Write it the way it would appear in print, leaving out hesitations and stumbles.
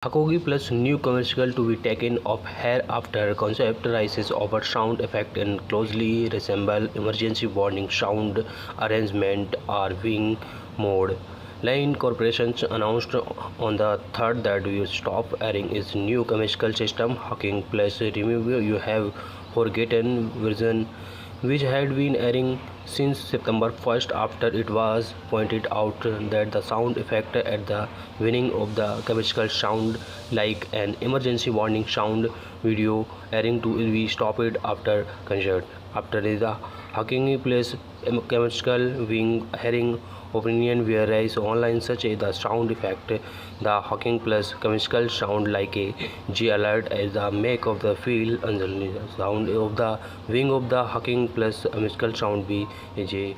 Hakogi Plus new commercial to be taken off hereafter concept rises over sound effect and closely resemble emergency warning sound arrangement or wing mode. Line Corporation announced on the 3rd that we stop airing its new commercial system Hawking Plus. Remember you have forgotten version which had been airing since September 1st after it was pointed out that the sound effect at the beginning of the commercial sound like an emergency warning sound video airing to be stopped after concert. After the Hawking Place commercial wing hearing opinion varies online such as the sound effect the Hawking Plus commercial sound like a G alert as the make of the feel uncertain sound of the wing of the Hawking Plus commercial sound be a J